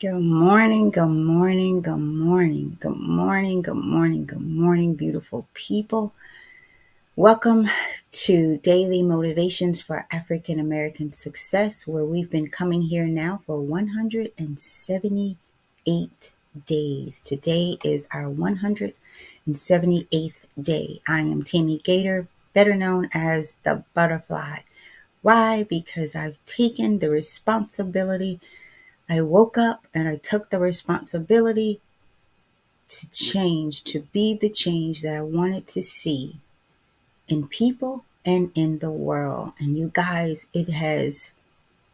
Good morning, good morning, good morning, good morning, good morning, good morning, beautiful people. Welcome to Daily Motivations for African American Success, where we've been coming here now for 178 days. Today is our 178th day. I am Tammy Gator, better known as the Butterfly. Why? Because I've taken the responsibility. I woke up and I took the responsibility to change, to be the change that I wanted to see in people and in the world. And you guys, it has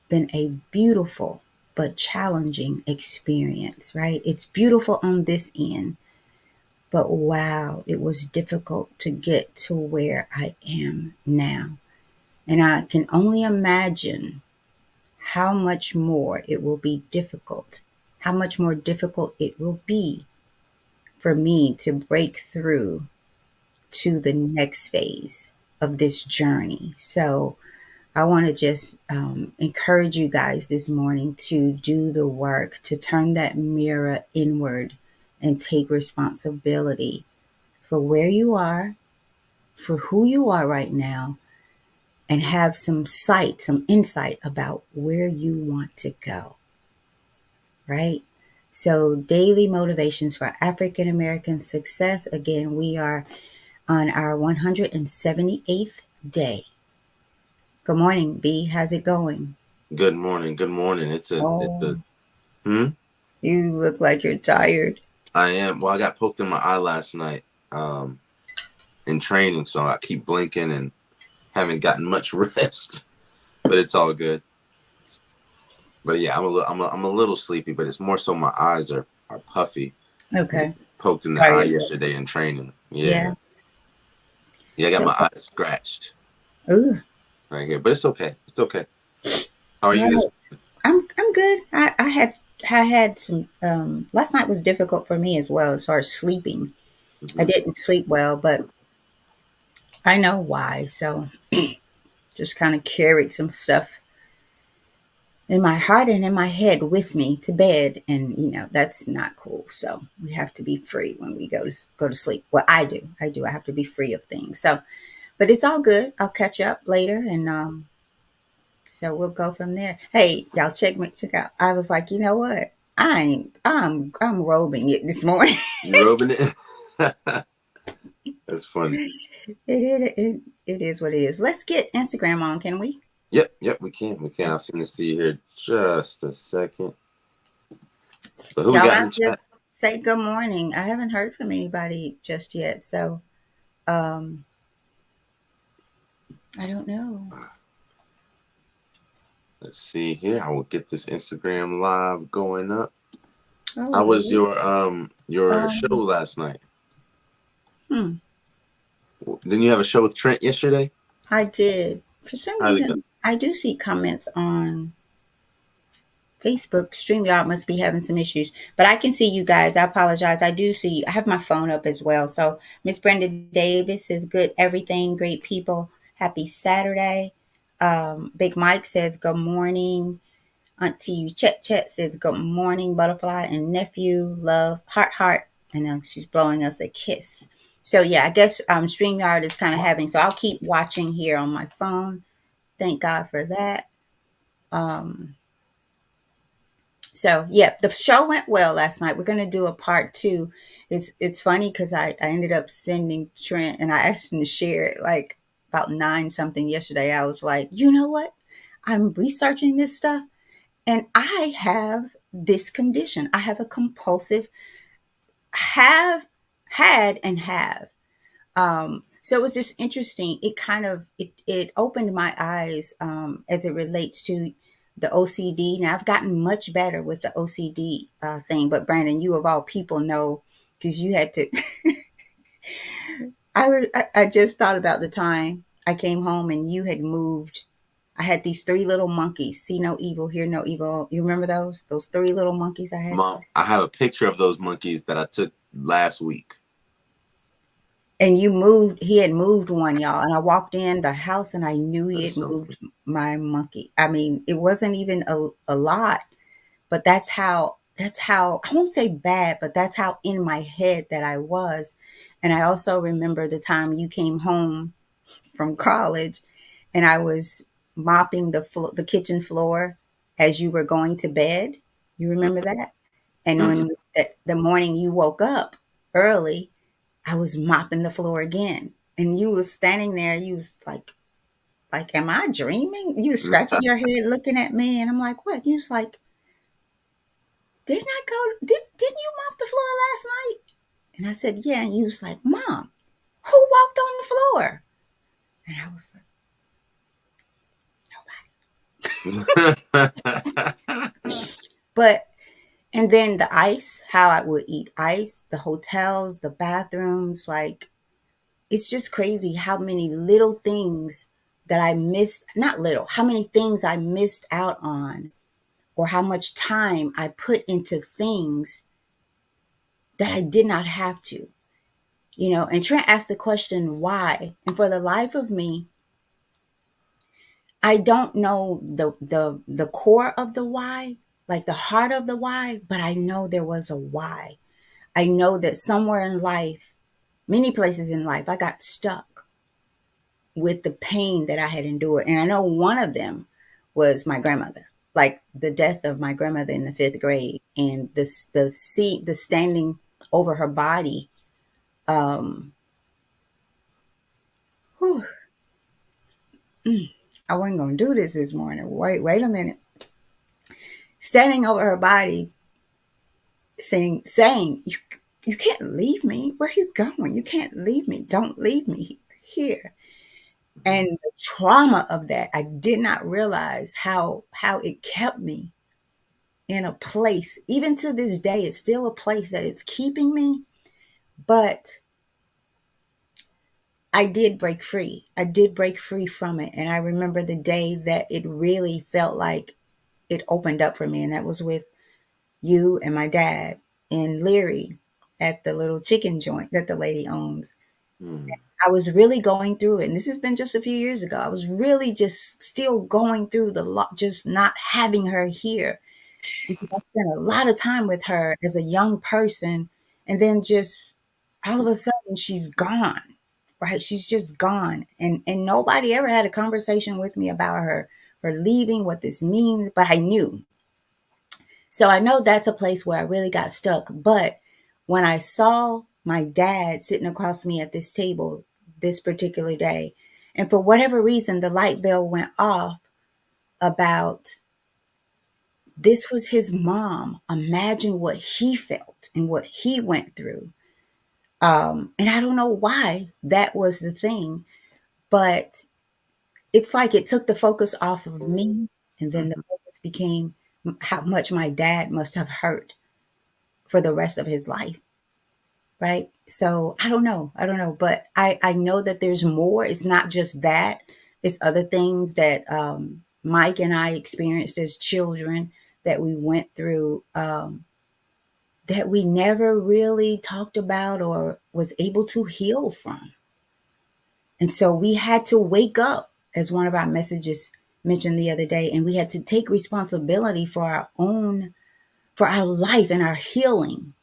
been a beautiful but challenging experience, right? It's beautiful on this end, but wow, it was difficult to get to where I am now. And I can only imagine how much more it will be difficult, how much more difficult it will be for me to break through to the next phase of this journey. So I want to just encourage you guys this morning to do the work, to turn that mirror inward and take responsibility for where you are, for who you are right now, and have some sight, some insight about where you want to go, right? So, daily motivations for African American success. Again, we are on our 178th day. Good morning, B. How's it going? Good morning. Good morning. It's a Oh, hmm. you look like you're tired. I am. Well, I got poked in my eye last night in training, so I keep blinking and haven't gotten much rest. But it's all good. But yeah, I'm a little sleepy, but it's more so my eyes are puffy. Okay. Poked in the eye Sorry. yesterday in training. Yeah. Yeah. Yeah, I got So, my eyes scratched ooh, right here, but it's okay. It's okay. How are you this well, I'm good. I had some last night was difficult for me as well as far as sleeping. I morning? didn't sleep well, but I know why. So just kind of carried some stuff in my heart and in my head with me to bed, and that's not cool. So we have to be free when we go to sleep. Well, I have to be free of things. So but it's all good. I'll catch up later, and so we'll go from there. Hey, y'all, check out. I was like, you know what, I'm robing it this morning. You rubbing it? That's funny. It is what it is. Let's get Instagram on, can we? Yep, we can. We can. I'll send this to you here just a second. But who we Y'all got in not the chat? just say good morning. I haven't heard from anybody just yet, so um I don't know. Let's see here. I will get this Instagram live going up. Oh, How was really? your show Um, last night? hmm. Didn't you have a show with Trent yesterday? I did. For some How'd it go? reason, I do see comments on Facebook. StreamYard must be having some issues, but I can see you guys. I apologize. I do see you. I have my phone up as well. So Miss Brenda Davis says, "Good, everything, great people. Happy Saturday." Big Mike says, "Good morning." Auntie Chet says, "Good morning, butterfly and nephew. Love, heart, heart." And then she's blowing us a kiss. So yeah, I guess StreamYard is kind of having. So I'll keep watching here on my phone. Thank God for that. Um, So yeah, the show went well last night. We're gonna do a part two. It's funny because I ended up sending Trent and I asked him to share it like about nine something yesterday. I was like, you know what? I'm researching this stuff and I have this condition. I have a compulsive have had and have. So it was just interesting. It kind of it opened my eyes as it relates to the OCD. Now I've gotten much better with the OCD thing, but Brandon, you of all people know because you had to. I just thought about the time I came home and you had moved. I had these three little monkeys. See no evil, hear no evil. You remember those? Those three little monkeys I had. Mom, I have a picture of those monkeys that I took last week. And you moved, he had moved one, y'all. And I walked in the house and I knew he That had is so moved my monkey. I mean, it wasn't even a lot, but that's how that's how, I won't say bad, but that's how in my head that I was. And I also remember the time you came home from college and I was mopping the kitchen floor as you were going to bed. You remember that? And Mm-mm. when the morning you woke up early, I was mopping the floor again. And you was standing there, you was like, am I dreaming? You was scratching your head looking at me, and I'm like, what? You was like, didn't I go didn't you mop the floor last night? And I said, yeah. And you was like, Mom, who walked on the floor? And I was like, nobody. But and then the ice, how I would eat ice, the hotels, the bathrooms, like it's just crazy how many little things that I missed, not little, how many things I missed out on, or how much time I put into things that I did not have to. And Trent asked the question, why? And for the life of me, I don't know the core of the why, like the heart of the why, but I know there was a why. I know that somewhere in life, many places in life, I got stuck with the pain that I had endured. And I know one of them was my grandmother, like the death of my grandmother in the fifth grade, and the standing over her body. Um, whew, I wasn't gonna do this morning. Wait a minute. Standing over her body, saying, you can't leave me. Where are you going? You can't leave me. Don't leave me here. And the trauma of that, I did not realize how it kept me in a place. Even to this day, it's still a place that it's keeping me. But I did break free. I did break free from it. And I remember the day that it really felt like it opened up for me. And that was with you and my dad in Leary at the little chicken joint that the lady owns. Mm. I was really going through it. And this has been just a few years ago. I was really just still going through the lot, just not having her here. Because I spent a lot of time with her as a young person. And then just all of a sudden she's gone, right? She's just gone. And nobody ever had a conversation with me about her leaving, what this means, but I knew. So I know that's a place where I really got stuck. But when I saw my dad sitting across me at this table this particular day, and for whatever reason, the light bell went off about this was his mom. Imagine what he felt and what he went through. And I don't know why that was the thing, but it's like it took the focus off of me, and then the Mhm. focus became how much my dad must have hurt for the rest of his life, right? So I don't know. I don't know. But I know that there's more. It's not just that, it's other things that Mike and I experienced as children that we went through, that we never really talked about or was able to heal from. And so we had to wake up, as one of our messages mentioned the other day, and we had to take responsibility for our own, for our life and our healing,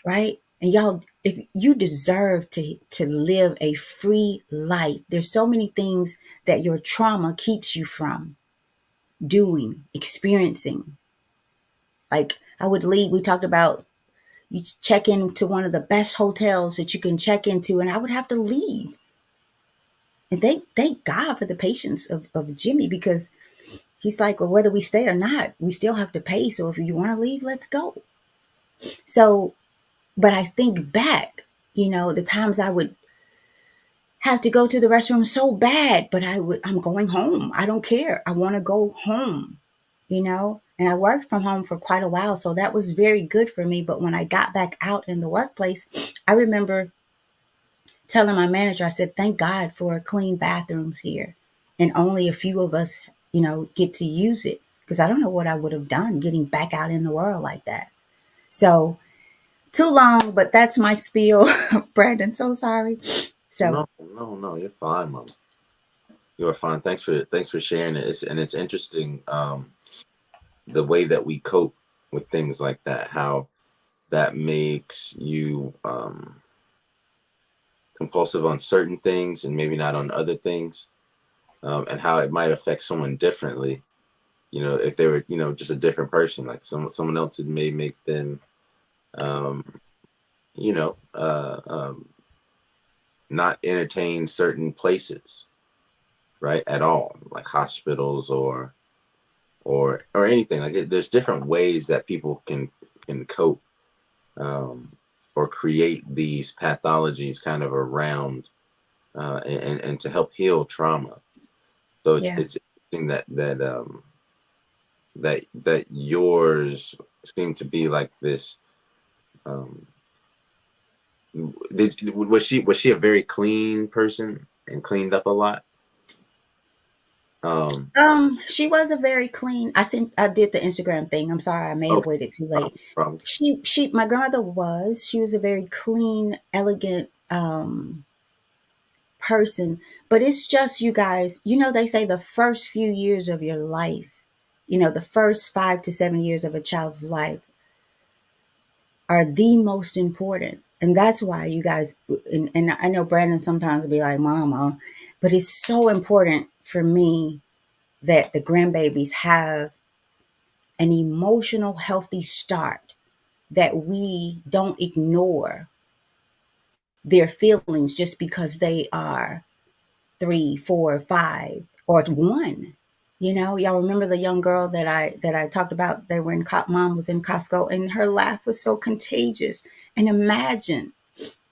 right? And y'all, if you deserve to live a free life, there's so many things that your trauma keeps you from doing, experiencing. Like I would leave, we talked about you check into one of the best hotels that you can check into, and I would have to leave. And thank God for the patience of Jimmy, because he's like, well, whether we stay or not, we still have to pay. So if you want to leave, let's go. So, but I think back, the times I would have to go to the restroom so bad, but I'm going home. I don't care. I want to go home. And I worked from home for quite a while, so that was very good for me. But when I got back out in the workplace, I remember telling my manager, I said, thank God for clean bathrooms here. And only a few of us, get to use it. Because I don't know what I would have done getting back out in the world like that. So too long, but that's my spiel. Brandon, so sorry. So No, no, no, you're fine, mom. You are fine. Thanks for sharing it. It's interesting the way that we cope. with things like that, how that makes you compulsive on certain things and maybe not on other things, and how it might affect someone differently. If they were, just a different person, like someone else it may make them, um, you know, uh, um, not entertain certain places, right, at all, like hospitals or anything. Like there's different ways that people can cope, um, or create these pathologies kind of around, and to help heal trauma. So Yeah. it's interesting that yours seem to be like this. Um, was she a very clean person and cleaned up a lot? Um, She was a very clean. I did the Instagram thing. I'm sorry, I may have okay, waited too late. problem. My grandmother she was a very clean, elegant person. But it's just, you guys, they say the first few years of your life, the first 5 to 7 years of a child's life are the most important. And that's why you guys, and I know Brandon sometimes will be like, Mama, but it's so important for me that the grandbabies have an emotional, healthy start, that we don't ignore their feelings just because they are 3, 4, 5, or 1. Y'all remember the young girl that I talked about? They were mom was in Costco, and her laugh was so contagious. And imagine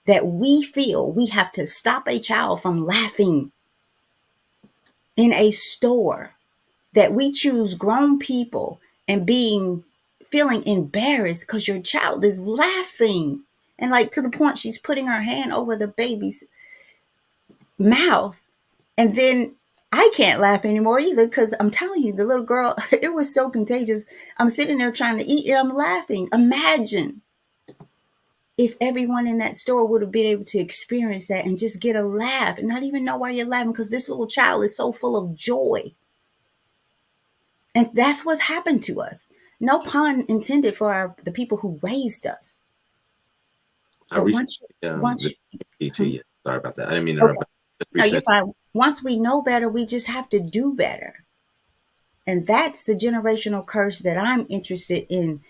that we feel we have to stop a child from laughing in a store, that we choose grown people and feeling embarrassed because your child is laughing, and like to the point she's putting her hand over the baby's mouth. And then I can't laugh anymore either, because I'm telling you, the little girl, it was so contagious. I'm sitting there trying to eat and I'm laughing. Imagine if everyone in that store would have been able to experience that and just get a laugh and not even know why you're laughing, because this little child is so full of joy. And that's what's happened to us. No pun intended for the people who raised us. I But recently, once, the PT. hmm? Sorry about that. I didn't mean to Okay, interrupt. Just no, you're recently, fine. Once we know better, we just have to do better. And that's the generational curse that I'm interested in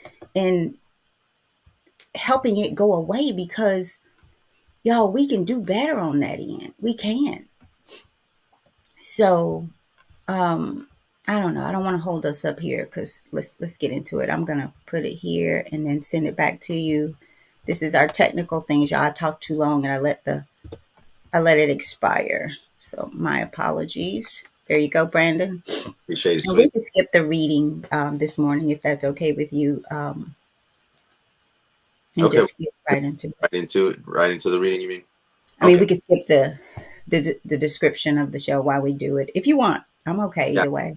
helping it go away, because y'all, we can do better on that end. We can. So I don't know. I don't want to hold us up here, because let's get into it. I'm gonna put it here and then send it back to you. This is our technical things, y'all. I talked too long and I let it expire. So my apologies. There you go, Brandon. appreciate it, And we sweet. can skip the reading this morning if that's okay with you, and Okay, just get right into it. right into it, right into the reading. You mean? I mean, Okay, we could skip the description of the show while we do it if you want. I'm okay got either way.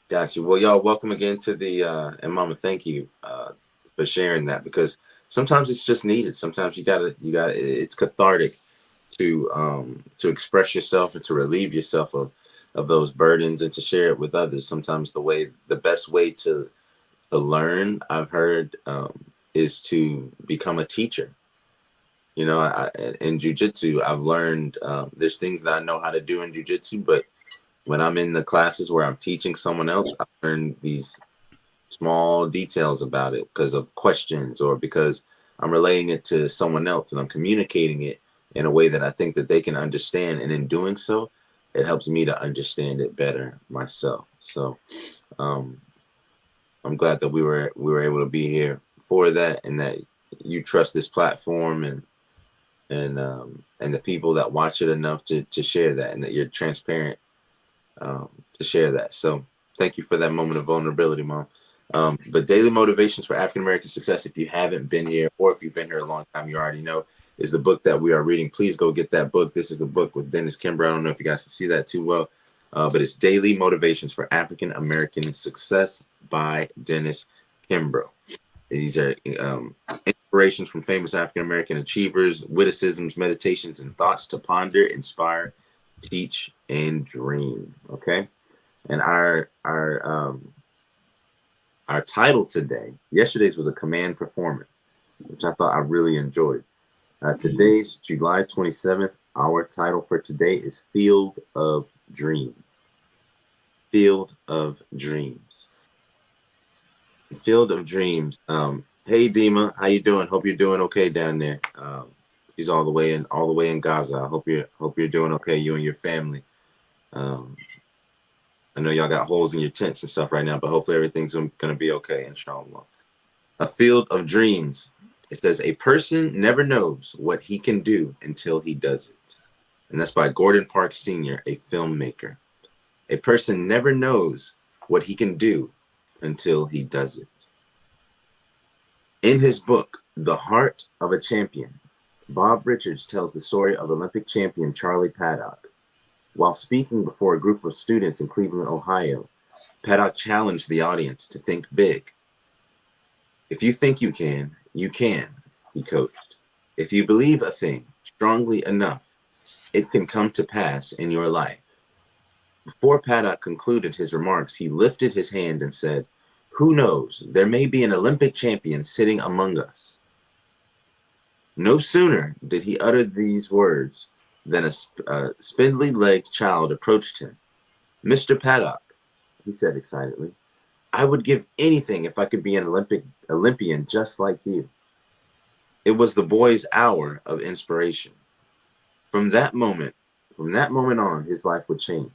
got you. Well, y'all, welcome again to the and Mama, thank you for sharing that, because sometimes it's just needed. Sometimes you gotta. It's cathartic to express yourself and to relieve yourself of those burdens and to share it with others. Sometimes the best way to learn, I've heard, is to become a teacher. In jujitsu, I've learned, there's things that I know how to do in jujitsu, but when I'm in the classes where I'm teaching someone else, I learn these small details about it because of questions, or because I'm relaying it to someone else and I'm communicating it in a way that I think that they can understand. And in doing so, it helps me to understand it better myself. So, um, I'm glad that we were able to be here for that, and that you trust this platform and the people that watch it enough to share that, and that you're transparent, to share that. So thank you for that moment of vulnerability, Mom. But Daily Motivations for African American Success, if you haven't been here, or if you've been here a long time, you already know, is the book that we are reading. Please go get that book. This is the book with Dennis Kimbro. I don't know if you guys can see that too well, but it's Daily Motivations for African American Success by Dennis Kimbro. These are inspirations from famous African American achievers, witticisms, meditations, and thoughts to ponder, inspire, teach, and dream. Okay, and Our title today, yesterday's was a command performance, which I thought I really enjoyed. Today's July 27th. Our title for today is Field of Dreams. Field of Dreams. Field of Dreams. Hey Dima, how you doing? Hope you're doing okay down there. She's all the way in Gaza. I hope you're doing okay, you and your family. Um, I know y'all got holes in your tents and stuff right now, but hopefully everything's gonna be okay, inshallah. A Field of Dreams. It says a person never knows what he can do until he does it. And that's by Gordon Parks Sr., a filmmaker. A person never knows what he can do until he does it. In his book, The Heart of a Champion, Bob Richards tells the story of Olympic champion Charlie Paddock. While speaking before a group of students in Cleveland, Ohio, Paddock challenged the audience to think big. If you think you can, he coached. If you believe a thing strongly enough, it can come to pass in your life. Before Paddock concluded his remarks, he lifted his hand and said, "Who knows, there may be an Olympic champion sitting among us." No sooner did he utter these words than a spindly-legged child approached him. "Mr. Paddock," he said excitedly, "I would give anything if I could be an Olympian just like you." It was the boy's hour of inspiration. From that moment, on, his life would change.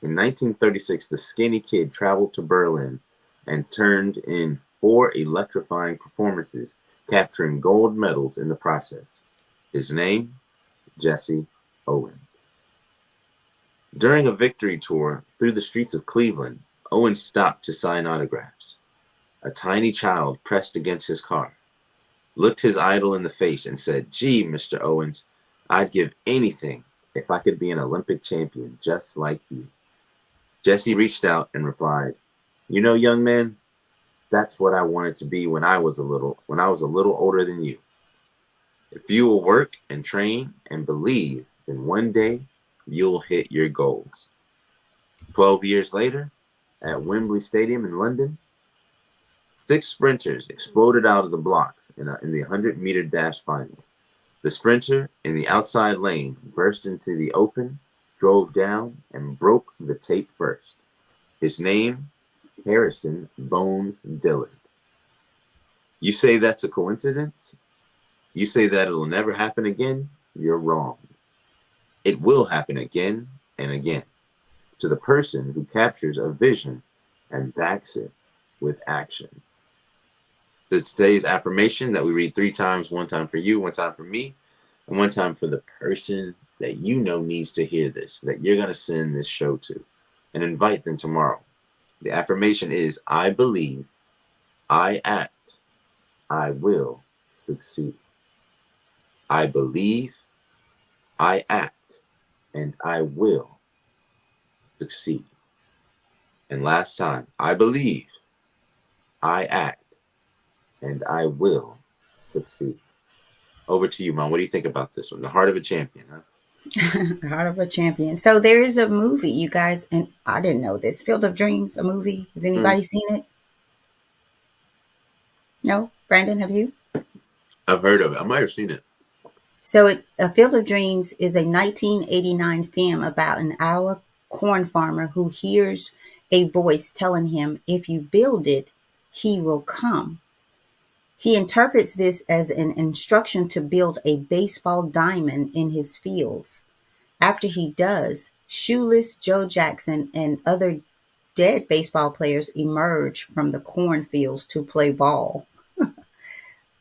In 1936, the skinny kid traveled to Berlin and turned in 4 electrifying performances, capturing gold medals in the process. His name, Jesse Owens. During a victory tour through the streets of Cleveland, Owens stopped to sign autographs. A tiny child pressed against his car, looked his idol in the face, and said, "Gee, Mr. Owens, I'd give anything if I could be an Olympic champion just like you." Jesse reached out and replied, "You know, young man, that's what I wanted to be when I was a little older than you. If you will work and train and believe, then one day you'll hit your goals." 12 years later, at Wembley Stadium in London, 6 sprinters exploded out of the blocks in the 100-meter dash finals. The sprinter in the outside lane burst into the open, drove down, and broke the tape first. His name, Harrison Bones Dillard. You say that's a coincidence? You say that it'll never happen again? You're wrong. It will happen again and again to the person who captures a vision and backs it with action. So today's affirmation that we read 3 times, 1 time for you, 1 time for me, and 1 time for the person that you know needs to hear this, that you're going to send this show to, and invite them tomorrow. The affirmation is, I believe, I act, I will succeed. I believe, I act, and I will succeed. And last time, I believe, I act, and I will succeed. Over to you, Mom. What do you think about this one? The Heart of a Champion, huh? The Heart of a Champion. So there is a movie, you guys, and I didn't know this. Field of Dreams, a movie. Has anybody seen it? No? Brandon, have you? I've heard of it. I might have seen it. So A Field of Dreams is a 1989 film about an Iowa corn farmer who hears a voice telling him, if you build it, he will come. He interprets this as an instruction to build a baseball diamond in his fields. After he does, Shoeless Joe Jackson and other dead baseball players emerge from the cornfields to play ball.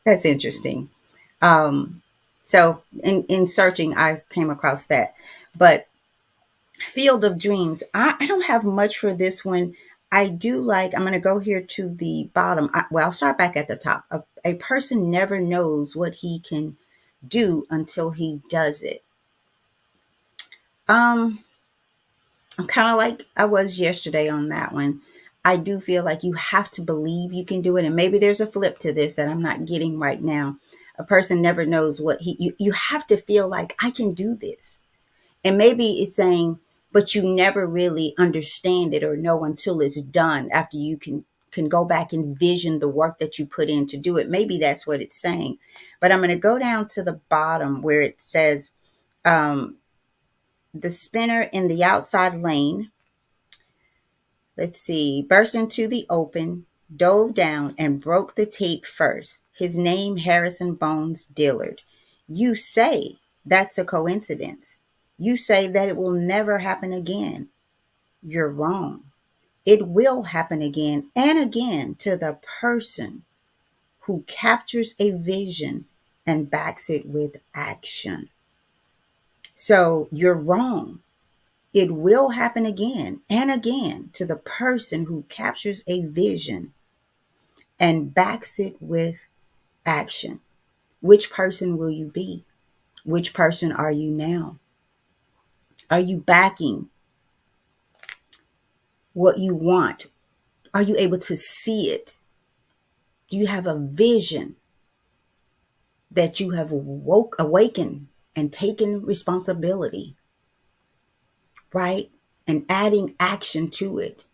That's interesting. Um, so in searching, I came across that. But Field of Dreams, I don't have much for this one. I do like, I'm going to go here to the bottom. I'll start back at the top. A person never knows what he can do until he does it. Um, I'm kind of like I was yesterday on that one. I do feel like you have to believe you can do it. And maybe there's a flip to this that I'm not getting right now. A person never knows what you have to feel like I can do this. And maybe it's saying, but you never really understand it or know until it's done after you can can go back and vision the work that you put in to do it. Maybe that's what it's saying. But I'm going to go down to the bottom where it says the spinner in the outside lane, let's see, burst into the open, dove down, and broke the tape first. His name, Harrison Bones Dillard. You say that's a coincidence. You say that it will never happen again. You're wrong. It will happen again and again to the person who captures a vision and backs it with action. So you're wrong. It will happen again and again to the person who captures a vision and backs it with action. Which person will you be? Which person are you now? Are you backing what you want? Are you able to see it? Do you have a vision that you have awakened and taken responsibility, right? And adding action to it?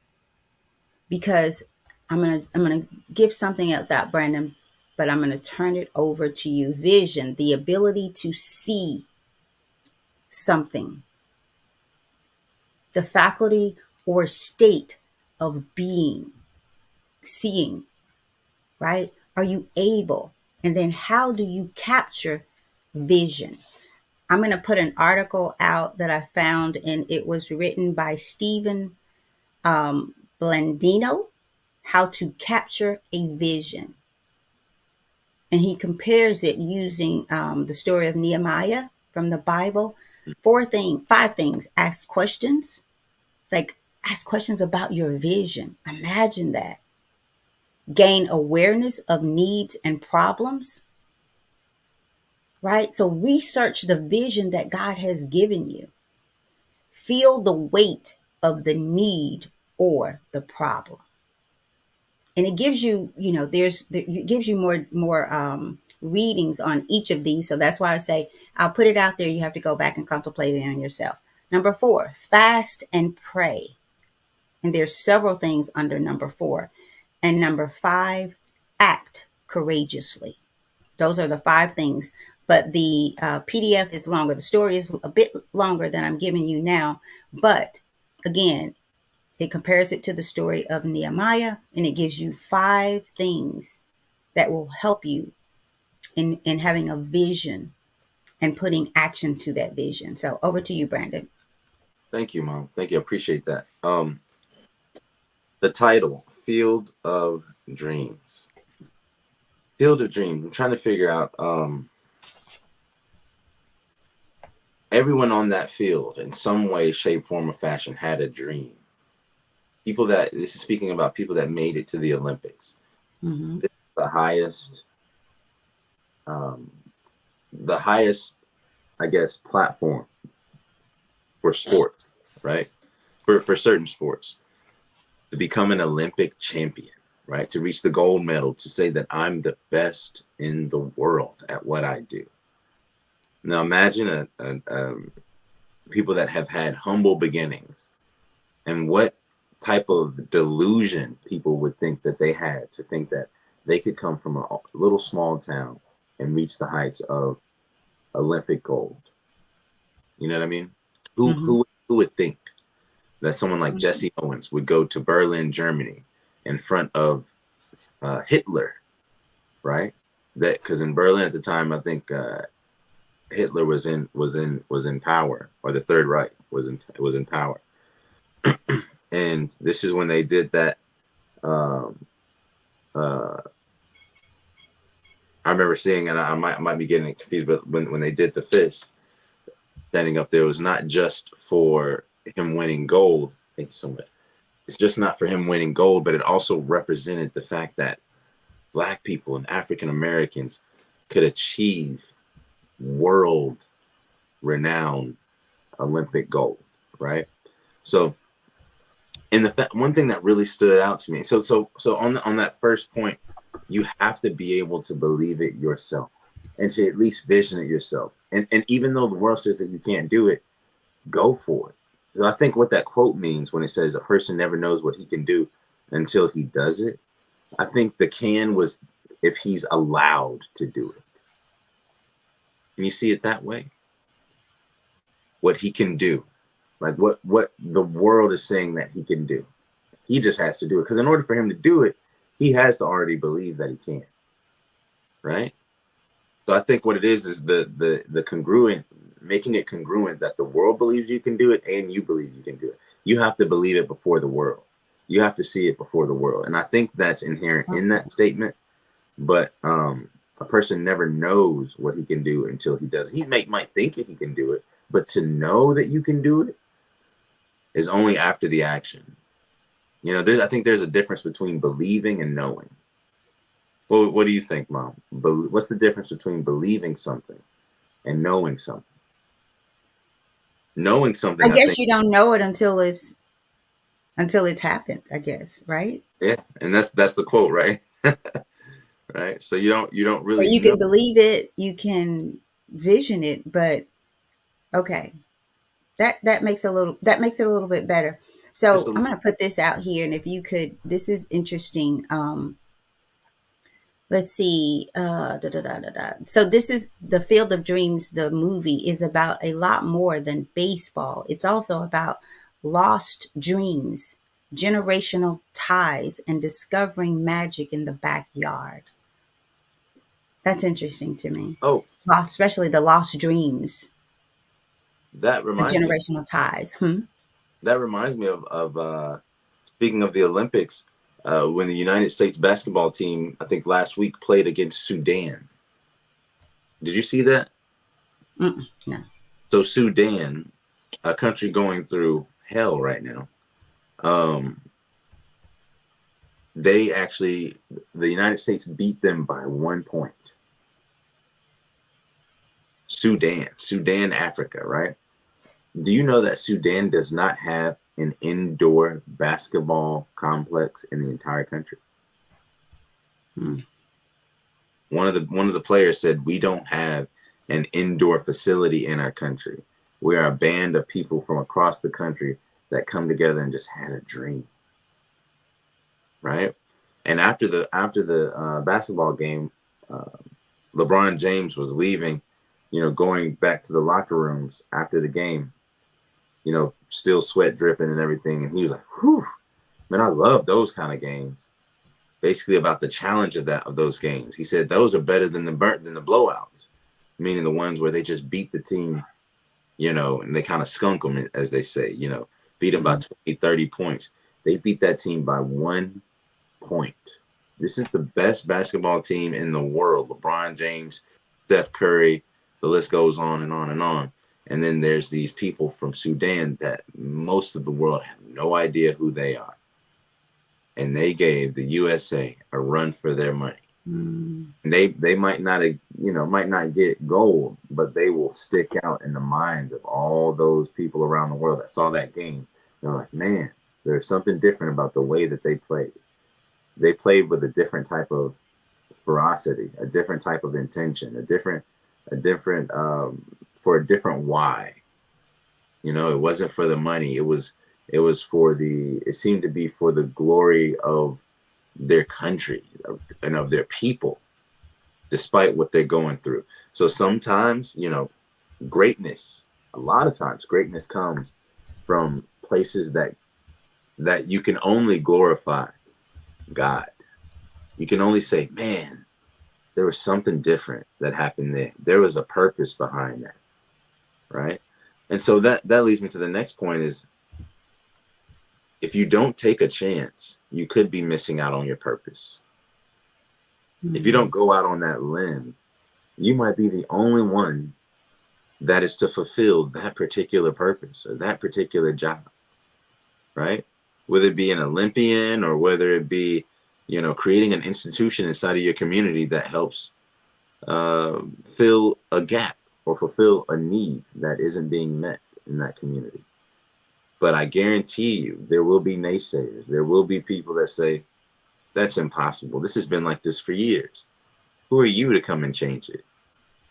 Because I'm gonna give something else out, Brandon, but I'm gonna turn it over to you. Vision, the ability to see something, the faculty or state of being, seeing, right? Are you able? And then how do you capture vision? I'm going to put an article out that I found, and it was written by Stephen Blandino, How to Capture a Vision. And he compares it using the story of Nehemiah from the Bible. Five things. Ask questions. Like, ask questions about your vision. Imagine that. Gain awareness of needs and problems, right? So research the vision that God has given you. Feel the weight of the need or the problem. And it gives you, it gives you more readings on each of these. So that's why I say I'll put it out there. You have to go back and contemplate it on yourself. Number 4, fast and pray. And there's several things under number 4. And number 5, act courageously. Those are the 5 things. But the PDF is longer. The story is a bit longer than I'm giving you now. But again, it compares it to the story of Nehemiah, and it gives you 5 things that will help you in having a vision and putting action to that vision. So over to you, Brandon. Thank you, Mom. Thank you. I appreciate that. The title, Field of Dreams. Field of Dreams. I'm trying to figure out everyone on that field in some way, shape, form, or fashion had a dream. This is speaking about people that made it to the Olympics. Mm-hmm. This is the highest, I guess, platform for sports, right? For certain sports, to become an Olympic champion, right? To reach the gold medal, to say that I'm the best in the world at what I do. Now imagine people that have had humble beginnings, and what type of delusion people would think that they had to think that they could come from a little small town and reach the heights of Olympic gold. You know what I mean? Mm-hmm. Who would think that someone like Jesse Owens would go to Berlin, Germany, in front of Hitler, right? That because in Berlin at the time, I think Hitler was in power, or the Third Reich was in power, and this is when they did that. I remember seeing, and I might be getting it confused, but when they did the fist standing up there, it was not just for him winning gold. Thank you so much. It's just not for him winning gold, but it also represented the fact that Black people and African Americans could achieve world renowned Olympic gold, right? So, and one thing that really stood out to me, so on that first point, you have to be able to believe it yourself and to at least vision it yourself. And even though the world says that you can't do it, go for it. So I think what that quote means when it says a person never knows what he can do until he does it, I think the can was if he's allowed to do it. Can you see it that way? What he can do, like what the world is saying that he can do. He just has to do it, because in order for him to do it, he has to already believe that he can, right? So I think what it is the congruent, making it congruent that the world believes you can do it and you believe you can do it. You have to believe it before the world. You have to see it before the world, and I think that's inherent in that statement. But a person never knows what he can do until he does. Might think he can do it, but to know that you can do it is only after the action. You know, I think there's a difference between believing and knowing. Well, what do you think, Mom? What's the difference between believing something and knowing something? Knowing I something, I guess think, you don't know it until it's happened, I guess, right? yeah, and that's the quote, right? Right. So you don't Or really you know. can believe it, you can vision it, but okay. That makes it a little bit better. Just So a, I'm gonna put this out here, and if you could, this is interesting. Let's see. So this is the Field of Dreams. The movie is about a lot more than baseball. It's also about lost dreams, generational ties, and discovering magic in the backyard. That's interesting to me. oh, Lost, especially the lost dreams, that the reminds me. generational ties. Hmm? That reminds me of speaking of the Olympics, when the United States basketball team, I think last week, played against Sudan. Did you see that? Mm-mm, no. So Sudan, a country going through hell right now, um, they actually, the United States beat them by 1 point. Sudan, Africa, right? Do you know that Sudan does not have an indoor basketball complex in the entire country? Hmm. One of the players said, "We don't have an indoor facility in our country. We are a band of people from across the country that come together and just had a dream." Right? And after the basketball game, uh, LeBron James was leaving, going back to the locker rooms after the game, still sweat dripping and everything, and he was like, "Whew, man, I love those kind of games." Basically, about the challenge of those games. He said those are better than the blowouts, meaning the ones where they just beat the team, and they kind of skunk them, as they say, beat them by Hmm. 20, 30 points. They beat that team by 1 point. This is the best basketball team in the world. LeBron James, Steph Curry, the list goes on and on and on. And then there's these people from Sudan that most of the world have no idea who they are. And they gave the USA a run for their money. Hmm. And they might not get gold, but they will stick out in the minds of all those people around the world that saw that game. They're like, man, there's something different about the way that they played. They played with a different type of ferocity, a different type of intention, a different for a different why. It wasn't for the money. It was for it seemed to be for the glory of their country and of their people, despite what they're going through. So sometimes, greatness, a lot of times, greatness comes from places that you can only glorify God. You can only say, man, there was something different that happened there. There was a purpose behind that, right? And so that leads me to the next point is, if you don't take a chance, you could be missing out on your purpose. If you Hmm. don't go out on that limb, you might be the only one that is to fulfill that particular purpose or that particular job, right? Whether it be an Olympian or whether it be, creating an institution inside of your community that helps fill a gap or fulfill a need that isn't being met in that community. But I guarantee you, there will be naysayers. There will be people that say, that's impossible. This has been like this for years. Who are you to come and change it?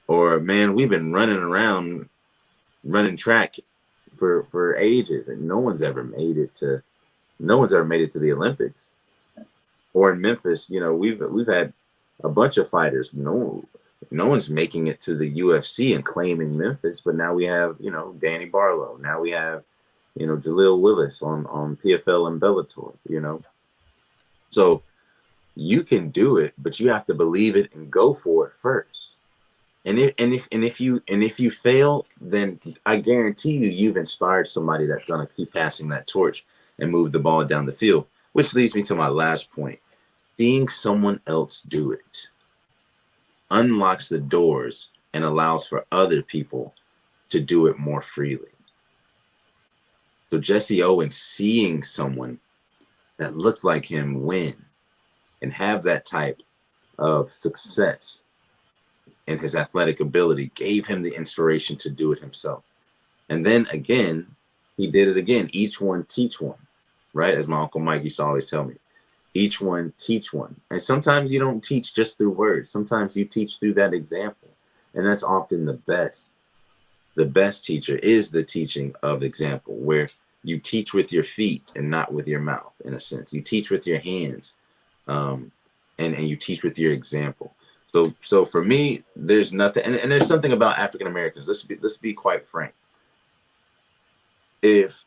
Or, man, we've been running around, running track for ages, and no one's ever made it to the Olympics. Or in Memphis, we've had a bunch of fighters. No one's making it to the UFC and claiming Memphis, but now we have, Danny Barlow. Now we have, Jaleel Willis on PFL and Bellator. So you can do it, but you have to believe it and go for it first. And if you fail, then I guarantee you've inspired somebody that's going to keep passing that torch and move the ball down the field. Which leads me to my last point. Seeing someone else do it unlocks the doors and allows for other people to do it more freely. So Jesse Owens seeing someone that looked like him win and have that type of success and his athletic ability gave him the inspiration to do it himself. And then again, he did it again. Each one teach one, right? As my Uncle Mike used to always tell me, each one teach one. And sometimes you don't teach just through words. Sometimes you teach through that example. And that's often the best. The best teacher is the teaching of example, where you teach with your feet and not with your mouth, in a sense. You teach with your hands, and you teach with your example. So for me, there's nothing, and there's something about African Americans. Let's be quite frank. If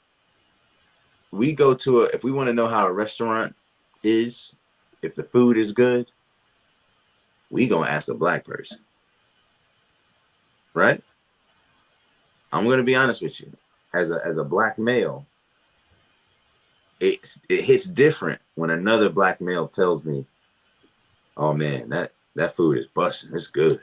we want to know how a restaurant is, if the food is good, we gonna ask a black person, right? I'm gonna be honest with you. As a black male, it hits different when another black male tells me, "Oh man, that food is busting. It's good."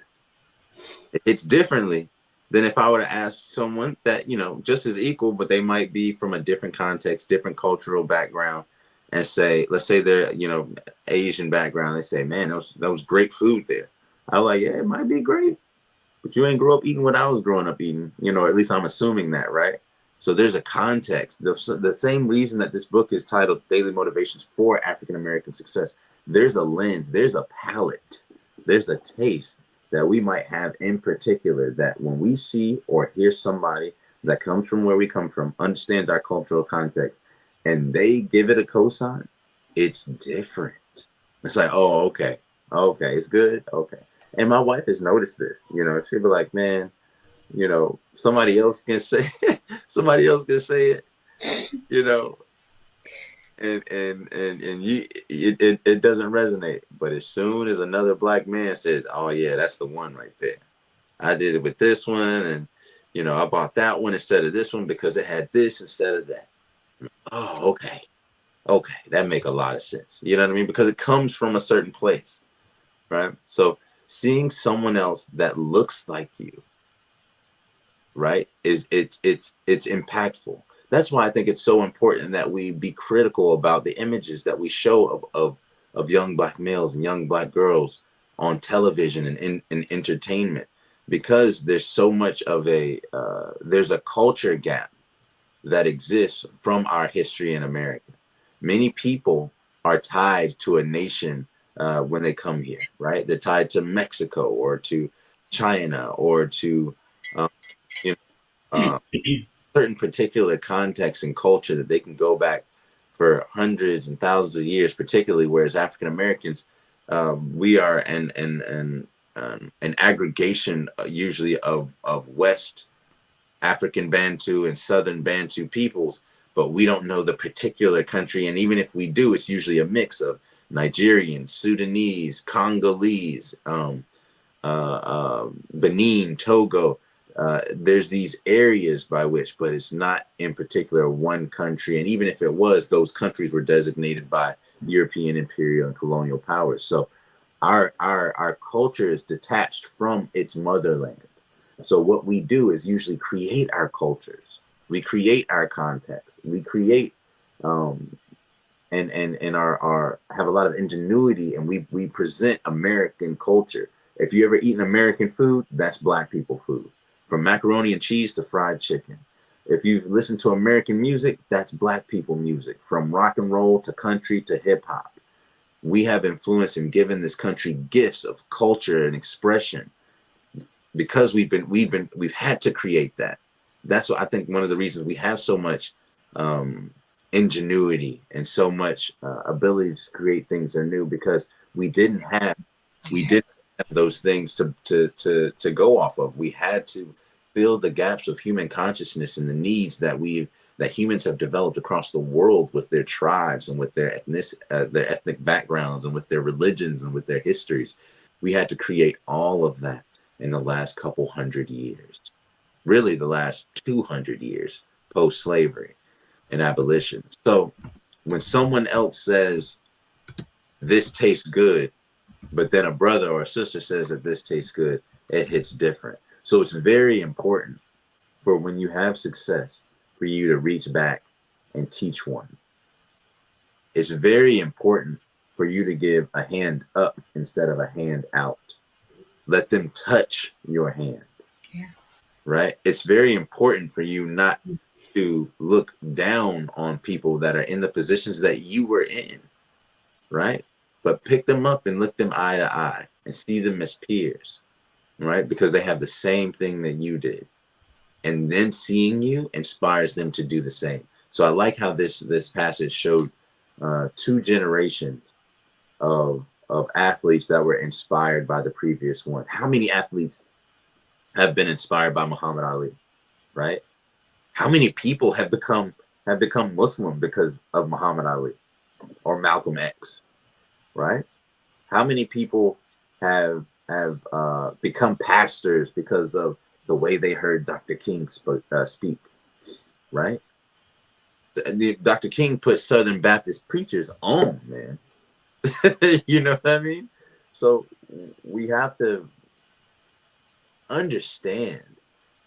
It hits differently than if I were to ask someone that, just as equal, but they might be from a different context, different cultural background, and say, let's say they're, Asian background. They say, "Man, that was great food there." I was like, "Yeah, it might be great, but you ain't grow up eating what I was growing up eating." At least I'm assuming that, right? So there's a context. The same reason that this book is titled Daily Motivations for African American Success. There's a lens, there's a palette, there's a taste that we might have in particular, that when we see or hear somebody that comes from where we come from, understands our cultural context, and they give it a cosign, it's different. It's like, oh, okay, it's good, okay. And my wife has noticed this. She'll be like, "Man, somebody else can say somebody else can say it, you know, and it doesn't resonate. But as soon as another black man says, 'Oh yeah, that's the one right there. I did it with this one, and I bought that one instead of this one because it had this instead of that.'" Oh, okay, that make a lot of sense. You know what I mean? Because it comes from a certain place, right? So seeing someone else that looks like you, right, it's impactful. That's why I think it's so important that we be critical about the images that we show of young black males and young black girls on television and in entertainment, because there's so much of there's a culture gap that exists from our history in America. Many people are tied to a nation when they come here, right? They're tied to Mexico or to China or to um, you know, certain particular context and culture that they can go back for hundreds and thousands of years, particularly whereas African Americans, we are an aggregation usually of West African Bantu and Southern Bantu peoples, but we don't know the particular country. And even if we do, it's usually a mix of Nigerian, Sudanese, Congolese, Benin, Togo. There's these areas by which, but it's not in particular one country. And even if it was, those countries were designated by European imperial and colonial powers. So our culture is detached from its motherland. So what we do is usually create our cultures. We create our context. We create and our have a lot of ingenuity, and we present American culture. If you ever eaten American food, that's black people food. From macaroni and cheese to fried chicken. If you listen to American music, that's black people music. From rock and roll to country to hip hop. We have influenced and given this country gifts of culture and expression because we've had to create that. That's what I think one of the reasons we have so much ingenuity and so much ability to create things anew, because we didn't have we Yeah. didn't have those things to go off of. We had to fill the gaps of human consciousness and the needs that humans have developed across the world with their tribes and with their ethnic backgrounds and with their religions and with their histories. We had to create all of that in the last couple hundred years, really the last 200 years post slavery and abolition. So when someone else says this tastes good, but then a brother or a sister says that this tastes good, it hits different. So it's very important for when you have success for you to reach back and teach one. It's very important for you to give a hand up instead of a hand out. Let them touch your hand, Yeah. right? It's very important for you not to look down on people that are in the positions that you were in, right? But pick them up and look them eye to eye and see them as peers, right? Because they have the same thing that you did. And them seeing you inspires them to do the same. So I like how this passage showed two generations of athletes that were inspired by the previous one. How many athletes have been inspired by Muhammad Ali, right? How many people have become Muslim because of Muhammad Ali or Malcolm X, right? How many people have become pastors because of the way they heard Dr. King speak, right? Dr. King put Southern Baptist preachers on, man. You know what I mean? So we have to understand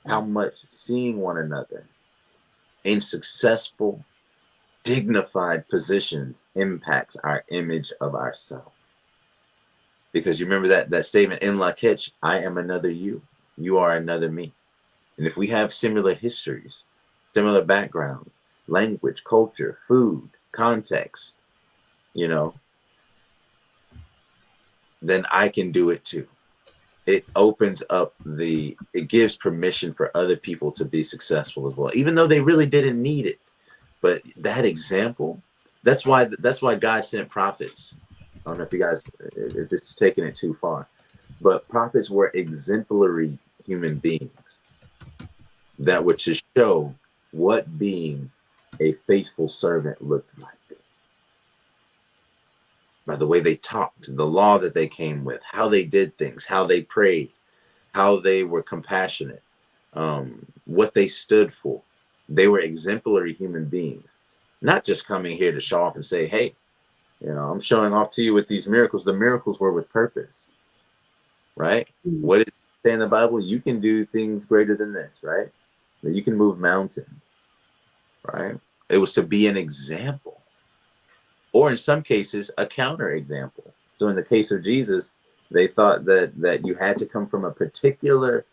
how much seeing one another in successful, dignified positions impacts our image of ourselves. Because you remember that statement in La Ketch, I am another you, you are another me. And if we have similar histories, similar backgrounds, language, culture, food, context, you know, then I can do it too. It gives permission for other people to be successful as well, even though they really didn't need it. But that example, that's why God sent prophets. I don't know if you guys, if this is taking it too far, but prophets were exemplary human beings that were to show what being a faithful servant looked like by the way they talked, the law that they came with, how they did things, how they prayed, how they were compassionate, what they stood for. They were exemplary human beings, not just coming here to show off and say, hey, I'm showing off to you with these miracles. The miracles were with purpose, right? Mm. What did it say in the Bible? You can do things greater than this, right? That you can move mountains, right? It was to be an example, or in some cases, a counter example. So in the case of Jesus, they thought that you had to come from a particular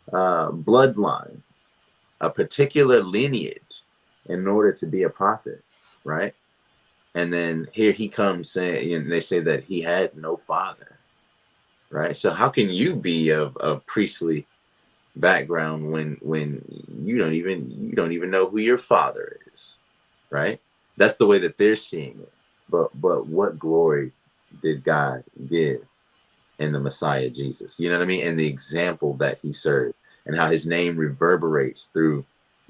bloodline, a particular lineage, in order to be a prophet, right? And then here he comes saying, and they say that he had no father, right? So how can you be of priestly background when you don't even know who your father is, right? That's the way that they're seeing it. But what glory did God give in the Messiah Jesus? You know what I mean? And the example that he served, and how his name reverberates through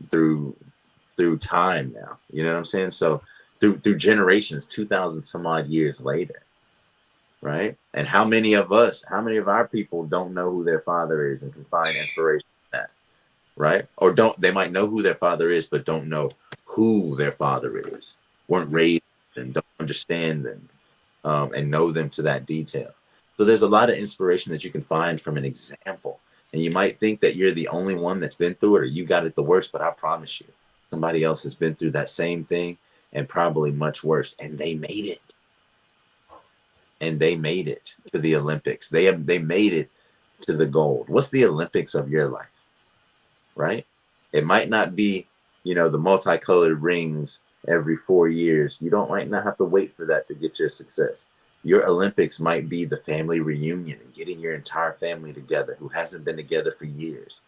through time now. You know what I'm saying? So through generations, 2,000 some odd years later, right? And how many of our people don't know who their father is and can find inspiration in that, right? Or don't they might know who their father is, but don't know who their father is, weren't raised and don't understand them, and know them to that detail. So there's a lot of inspiration that you can find from an example. And you might think that you're the only one that's been through it or you got it the worst, but I promise you, somebody else has been through that same thing and probably much worse. And they made it. And they made it to the Olympics. They made it to the gold. What's the Olympics of your life? Right? It might not be, the multicolored rings every 4 years. You don't might not have to wait for that to get your success. Your Olympics might be the family reunion and getting your entire family together who hasn't been together for years.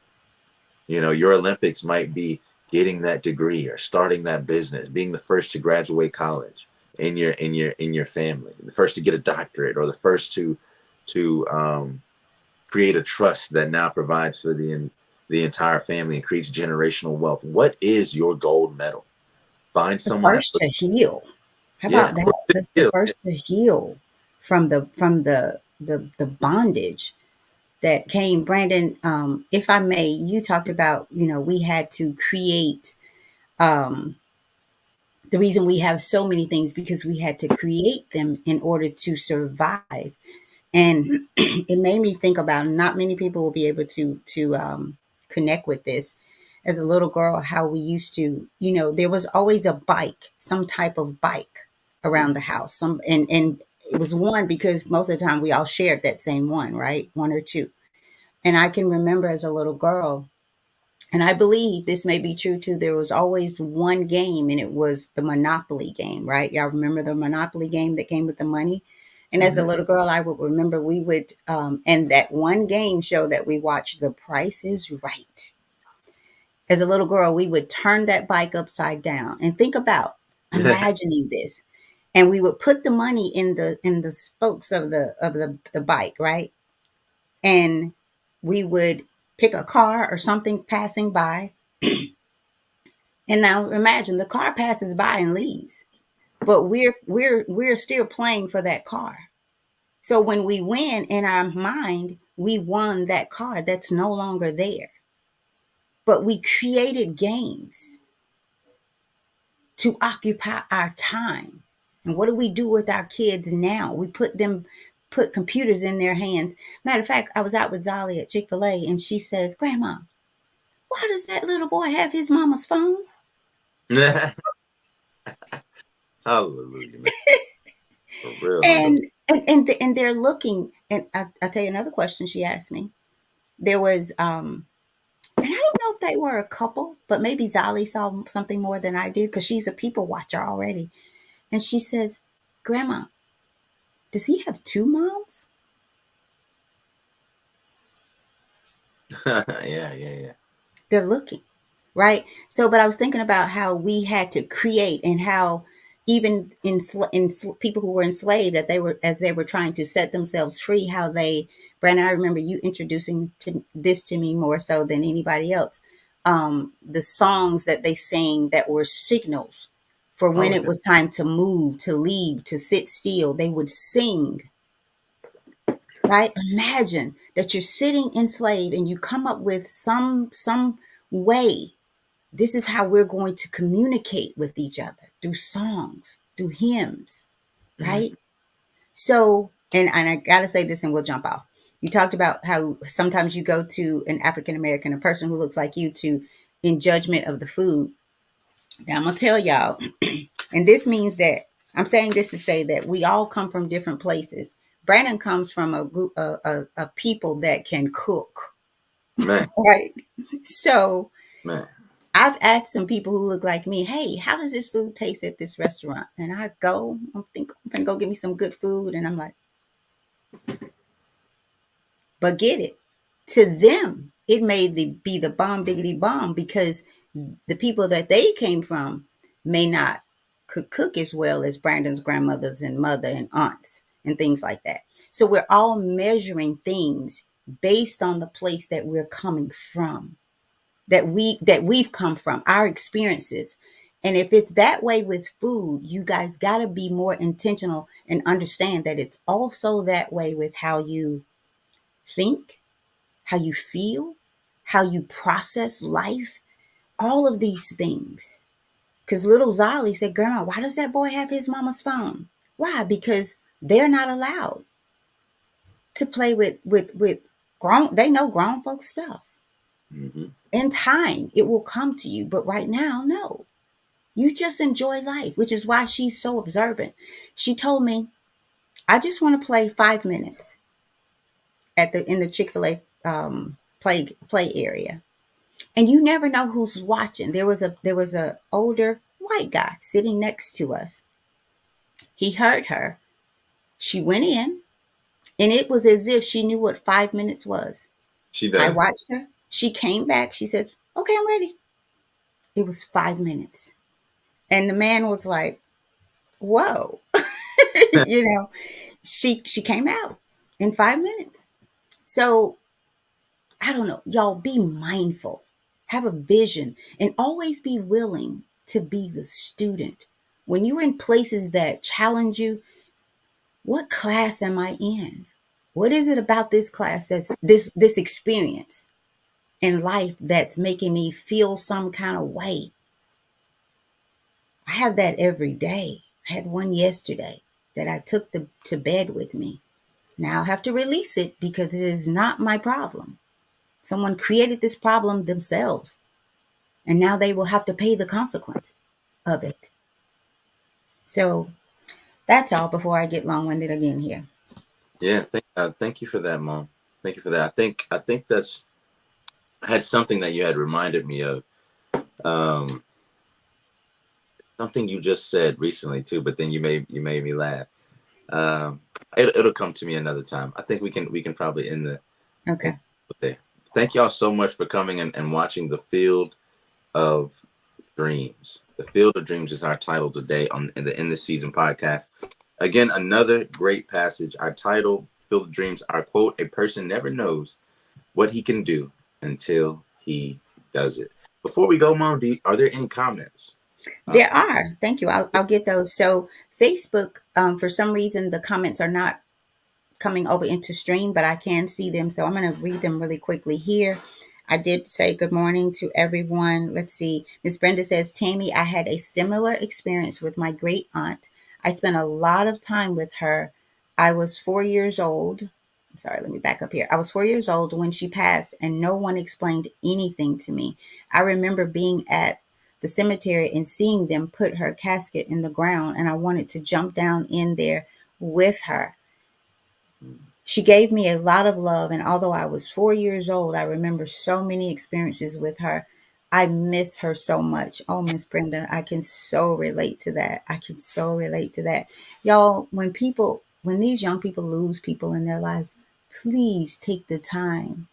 Your Olympics might be getting that degree or starting that business, being the first to graduate college in your family, the first to get a doctorate, or the first to create a trust that now provides for the entire family and creates generational wealth. What is your gold medal? Find The someone first else. to heal. How Yeah. about that? That's the first to heal from the bondage that came. Brandon, if I may, you talked about, we had to create, um, the reason we have so many things because we had to create them in order to survive. And it made me think about, not many people will be able to connect with this. As a little girl, how we used to, there was always a bike, some type of bike around the house. And it was one because most of the time we all shared that same one, right? One or two. And I can remember as a little girl, and I believe this may be true too. There was always one game, and it was the Monopoly game, right? Y'all remember the Monopoly game that came with the money? And as a Mhm. little girl, I would remember we would, and that one game show that we watched, The Price is Right. As a little girl, we would turn that bike upside down and think about imagining this. And we would put the money in the spokes of the bike, right? And we would pick a car or something passing by. And now imagine the car passes by and leaves, but we're still playing for that car. So when we win in our mind, we won that car that's no longer there. But we created games to occupy our time. And what do we do with our kids now? We put computers in their hands. Matter of fact, I was out with Zolly at Chick-fil-A and she says, "Grandma, why does that little boy have his mama's phone?" Hallelujah, man. For real, And honey. and they're looking, and I'll tell you another question she asked me. There was and I don't know if they were a couple, but maybe Zolly saw something more than I did because she's a people watcher already. And she says, "Grandma, does he have two moms?" Yeah, yeah, yeah. They're looking, right? So, but I was thinking about how we had to create, and how even people who were enslaved, that they were, as they were trying to set themselves free, how they, Brandon, I remember you introducing this to me more so than anybody else. The songs that they sang that were signals for when Oh it yeah. was time to move, to leave, to sit still. They would sing, right? Imagine that you're sitting enslaved and you come up with some way. This is how we're going to communicate with each other, through songs, through hymns, right? Mhm. So, and I gotta say this and we'll jump off. You talked about how sometimes you go to an African American, a person who looks like you, to in judgment of the food. Now I'm gonna tell y'all, and this means that I'm saying this to say that we all come from different places. Brandon comes from a group of people that can cook, Man, right? So man. I've asked some people who look like me, "Hey, how does this food taste at this restaurant?" And I go, I'm gonna go get me some good food, and I'm like, but get it. To them, it may be the bomb diggity bomb because the people that they came from may not could cook as well as Brandon's grandmothers and mother and aunts and things like that. So we're all measuring things based on the place that we're coming from, that we've come from, our experiences. And if it's that way with food, you guys got to be more intentional and understand that it's also that way with how you think, how you feel, how you process life, all of these things. Because little Zolly said, "Grandma, why does that boy have his mama's phone?" Why? Because they're not allowed to play with grown. They know grown folks stuff. Hmm. In time, it will come to you, but right now, no. You just enjoy life, which is why she's so observant. She told me, "I just want to play 5 minutes at the in the Chick-fil-A play area." And you never know who's watching. There was a older white guy sitting next to us. He heard her. She went in, and it was as if she knew what 5 minutes was. She I does. watched her. She came back. She says, "Okay, I'm ready." It was 5 minutes. And the man was like, whoa, you know, she came out in 5 minutes. So I don't know, y'all be mindful, have a vision, and always be willing to be the student. When you're in places that challenge you, what class am I in? What is it about this class that's this experience in life that's making me feel some kind of way? I have that every day. I had one yesterday that I took to bed with me. Now I have to release it because it is not my problem. Someone created this problem themselves, and now they will have to pay the consequence of it. So that's all before I get long winded again here. Yeah, thank you for that, Mom. Thank you for that. I think that's I had something that you had reminded me of. Um, Something you just said recently too, but then you made me laugh. Um, it'll come to me another time. I think we can probably end Okay. there. Thank y'all so much for coming and watching the Field of Dreams. The Field of Dreams is our title today on in the End the Season podcast. Again, another great passage. Our title, Field of Dreams, our quote: "A person never knows what he can do until he does it." Before we go, Mom, are there any comments? Uh, There are. Thank you. I'll get those. So Facebook, for some reason, the comments are not coming over into stream, but I can see them. So I'm going to read them really quickly here. I did say good morning to everyone. Let's see. Miss Brenda says, Tammy, I had a similar experience with my great aunt. I spent a lot of time with her. I was 4 years old. I'm sorry, let me back up here. I was 4 years old when she passed, and no one explained anything to me. I remember being at the cemetery and seeing them put her casket in the ground, and I wanted to jump down in there with her. She gave me a lot of love, and although I was 4 years old, I remember so many experiences with her. I miss her so much. Oh, Miss Brenda, I can so relate to that. I can so relate to that. Y'all, when these young people lose people in their lives, please take the time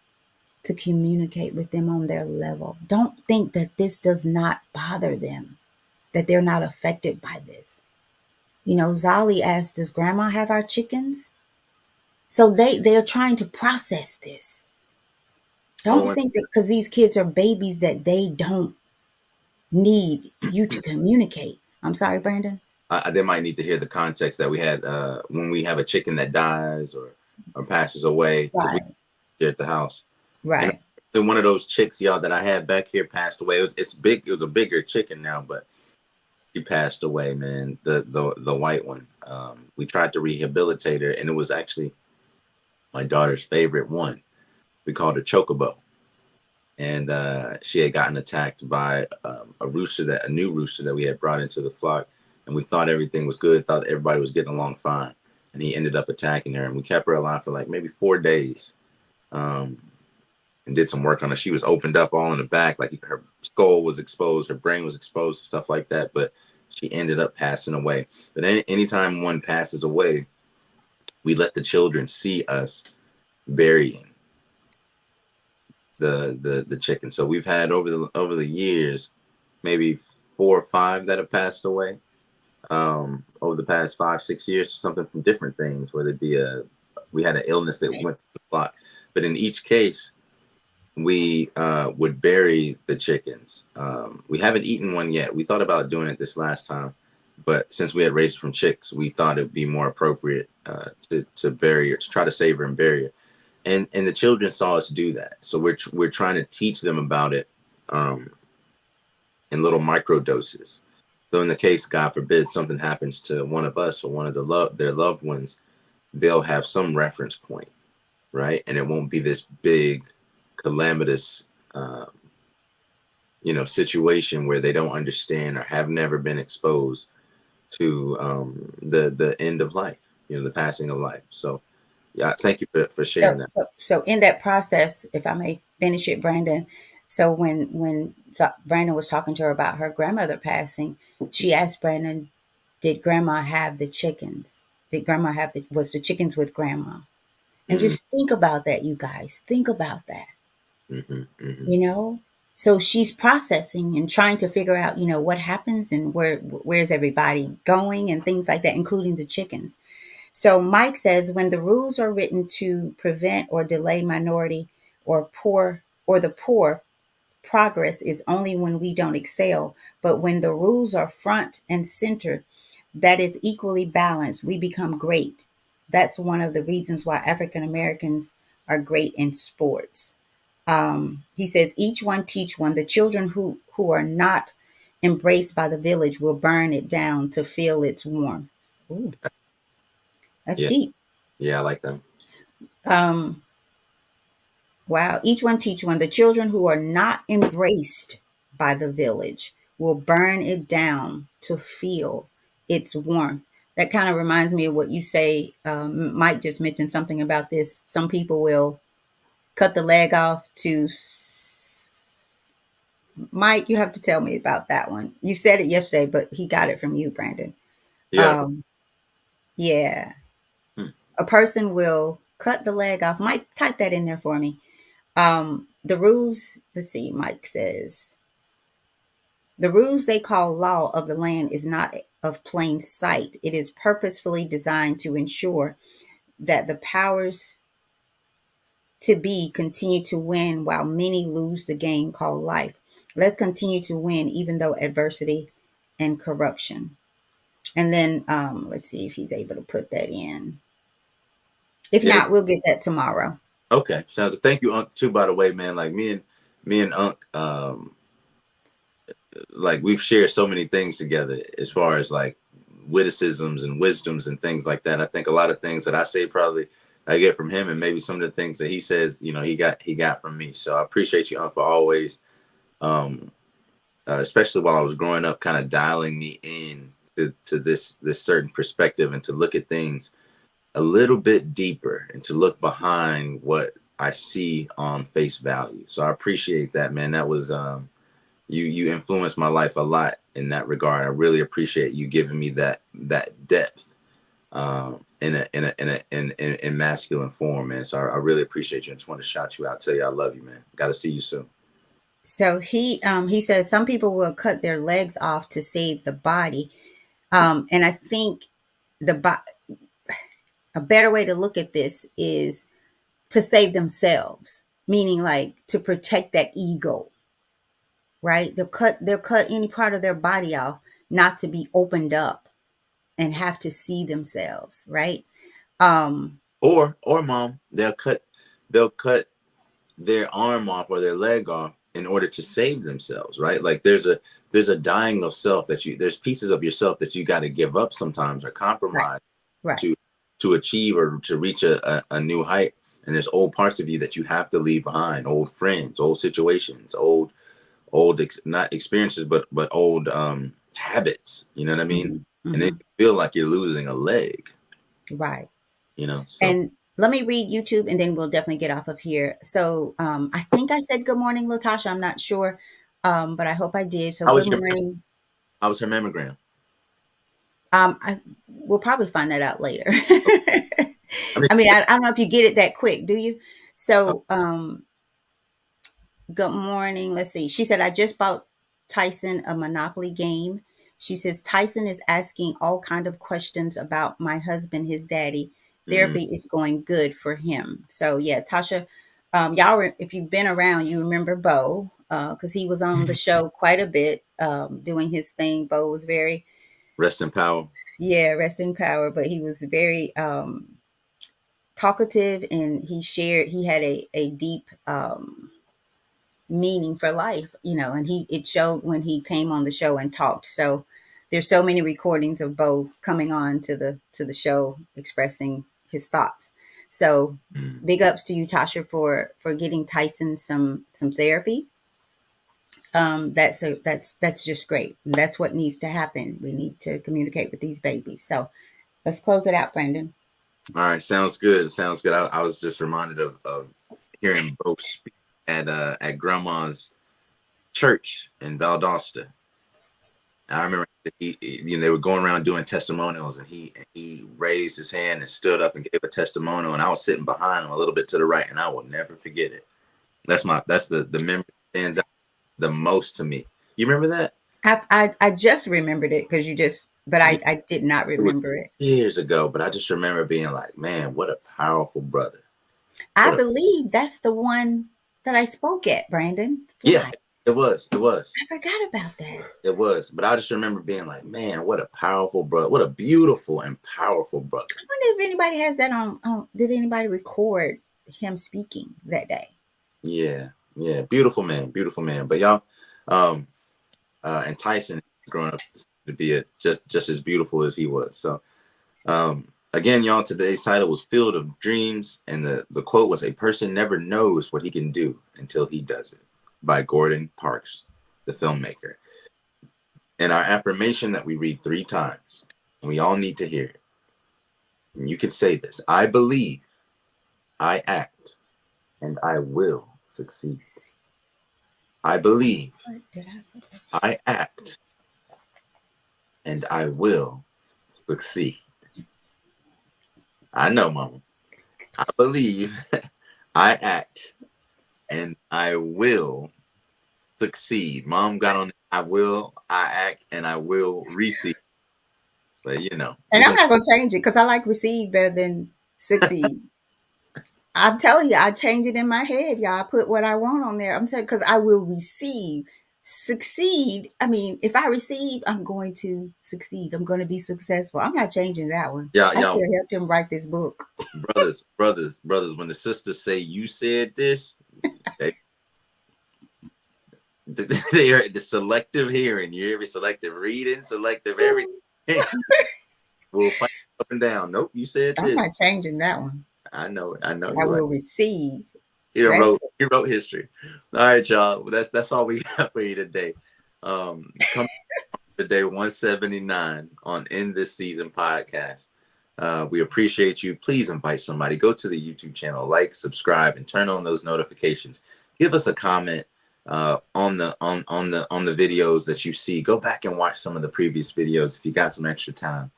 to communicate with them on their level. Don't think that this does not bother them, that they're not affected by this. Zali asked, does grandma have our chickens? So they're trying to process this. Don't oh, think that because these kids are babies that they don't need you to communicate. I'm sorry, Brandon. they might need to hear the context that we had when we have a chicken that dies or passes away because we Right, here at the house. And right. one of those chicks, y'all, that I had back here passed away. It's big. It was a bigger chicken now, but she passed away, man. The white one. We tried to rehabilitate her, and it was actually my daughter's favorite one. We called her Chocobo, and she had gotten attacked by a new rooster that we had brought into the flock, and we thought everything was good, thought everybody was getting along fine, and he ended up attacking her, and we kept her alive for like maybe 4 days, um, and did some work on her. She was opened up all in the back, like her skull was exposed, her brain was exposed, stuff like that, but she ended up passing away. But anytime one passes away, we let the children see us burying the chicken. So we've had over the years maybe 4 or 5 that have passed away over the past 5, 6 years, something from different things, whether it be we had an illness that went through the flock, but in each case we would bury the chickens. We haven't eaten one yet. We thought about doing it this last time, but since we had raised from chicks, we thought it'd be more appropriate to bury her, to try to save her and bury her. And the children saw us do that, so we're trying to teach them about it um, in little micro doses. So in the case, God forbid, something happens to one of us or one of their loved ones, they'll have some reference point, right? And it won't be this big, calamitous, uh, situation where they don't understand or have never been exposed to the end of life, the passing of life. So yeah, thank you for So sharing that. so so in that process, if I may finish it, Brandon. So when Brandon was talking to her about her grandmother passing, she asked Brandon, "Did Grandma have the chickens? Did Grandma have was the chickens with Grandma?" And Hmm. just think about that, you guys. Think about that. Hmm. Hmm. You know? So she's processing and trying to figure out, what happens and where's everybody going and things like that, including the chickens. So Mike says when the rules are written to prevent or delay minority or the poor, progress is only when we don't excel. But when the rules are front and center, that is equally balanced, we become great. That's one of the reasons why African Americans are great in sports. He says, each one teach one. The children who are not embraced by the village will burn it down to feel its warmth. Ooh, that's Yeah. deep. Yeah, I like that. Um, wow. Each one teach one. The children who are not embraced by the village will burn it down to feel its warmth. That kind of reminds me of what you say. Mike just mentioned something about this. Some people will cut the leg off to. Mike, you have to tell me about that one. You said it yesterday, but he got it from you, Brandon. Yeah. Um, yeah. Hmm. A person will cut the leg off. Mike, type that in there for me. The rules, let's see, Mike says, the rules they call law of the land is not of plain sight. It is purposefully designed to ensure that the powers to be continue to win while many lose the game called life. Let's continue to win even though adversity and corruption. And then let's see if he's able to put that in. If Yeah. not, we'll get that tomorrow. Okay. Sounds good. Thank you, Unc, too, by the way, man. Like me and Unc, like we've shared so many things together as far as like witticisms and wisdoms and things like that. I think a lot of things that I say probably I get from him, and maybe some of the things that he says, he got from me. So I appreciate you, Unc, for always, um, especially while I was growing up, kind of dialing me in to this certain perspective and to look at things a little bit deeper and to look behind what I see on face value. So I appreciate that, man. That was you influenced my life a lot in that regard. I really appreciate you giving me that depth in masculine form, man. So I really appreciate you. I just want to shout you out, tell you I love you, man. Got to see you soon. So he says some people will cut their legs off to save the body, and I think the a better way to look at this is to save themselves, meaning like to protect that ego, right? They'll cut any part of their body off not to be opened up and have to see themselves, right? Um, Or mom, they'll cut their arm off or their leg off in order to save themselves, right? Like there's a dying of self that there's pieces of yourself that you got to give up sometimes or right, compromise right. to to achieve or to reach a new height. And there's old parts of you that you have to leave behind, old friends, old situations, not experiences, but old habits. You know what I mean? Hmm. And then Hmm. you feel like you're losing a leg. Right. So And let me read YouTube and then we'll definitely get off of here. So I think I said good morning, Latasha. I'm not sure, but I hope I did. So how good was your morning. how was her mammogram? We'll probably find that out later. I mean, I mean, I don't know if you get it that quick, do you? uh, So good morning. Let's see. She said, I just bought Tyson a Monopoly game. She says, Tyson is asking all kind of questions about my husband, his daddy. mm, Therapy is going good for him. So yeah, Tasha, if you've been around, you remember Bo, because he was on the show quite a bit, doing his thing. Bo was very, rest in power. yeah, rest in power, but he was very talkative and he had a deep meaning for life, and it showed when he came on the show and talked. So there's so many recordings of Bo coming on to the show expressing his thoughts. So Mm. big ups to you, Tasha, for getting Tyson some therapy. That's just great. And that's what needs to happen. We need to communicate with these babies. So let's close it out, Brandon. All right, sounds good. Sounds good. I was just reminded of hearing Bo speak at Grandma's church in Valdosta. I remember they were going around doing testimonials, and he raised his hand and stood up and gave a testimonial, and I was sitting behind him a little bit to the right, and I will never forget it. That's the memory that stands out. the most to me. You remember that? I just remembered it because you just, but Yeah, I did not it was remember it. years ago, but I just remember being like, man, what a powerful brother. I What a believe that's the one that I spoke at, Brandon. Yeah, Fly. it was. It was. I forgot about that. It was. But I just remember being like, man, what a powerful brother. What a beautiful and powerful brother. I wonder if anybody has that on. Did anybody record him speaking that day? Yeah. Yeah. Beautiful man. Beautiful man. But y'all, um, and Tyson growing up to be just as beautiful as he was. So again, y'all, today's title was Field of Dreams, and the quote was, "A person never knows what he can do until he does it," by Gordon Parks, the filmmaker. And our affirmation that we read 3 times, and we all need to hear it. And you can say this: I believe, I act, and I will succeed. I believe, Or did I? I act, and I will succeed. I know, mama. I believe, I act, and I will succeed. Mom got on I will, I act, and I will receive. But And we're I'm gonna not gonna change it because I like receive better than succeed. I'm telling you, I change it in my head, y'all. I put what I want on there. I'm telling because I will receive. Succeed. I mean, if I receive, I'm going to succeed. I'm going to be successful. I'm not changing that one. y'all, I should y'all have helped him write this book. brothers, when the sisters say you said this, they they are the selective hearing, you hear me? Selective reading, selective everything. We'll fight up and down. Nope, you said I'm this. not changing that one. I know it. I know I you are. will receive. He done That's wrote he wrote history. All right, y'all. That's all we got for you today. Come to day 179 on In This Season podcast. We appreciate you. Please invite somebody. Go to the YouTube channel, like, subscribe, and turn on those notifications. Give us a comment on the videos that you see. Go back and watch some of the previous videos if you got some extra time.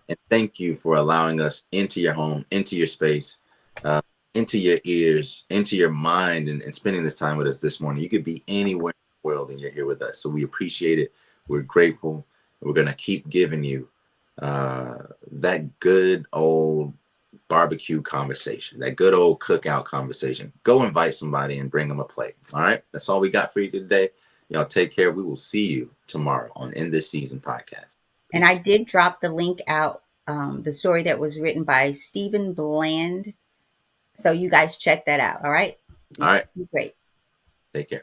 And thank you for allowing us into your home, into your space, uh, into your ears, into your mind, and spending this time with us this morning. You could be anywhere in the world and you're here with us. So we appreciate it. We're grateful. We're going to keep giving you that good old barbecue conversation, that good old cookout conversation. Go invite somebody and bring them a plate. All right. That's all we got for you today. Y'all take care. We will see you tomorrow on In This Season podcast. and I Peace. did drop the link out, the story that was written by Stephen Bland. So you guys check that out. All right. All right. Great. Take care.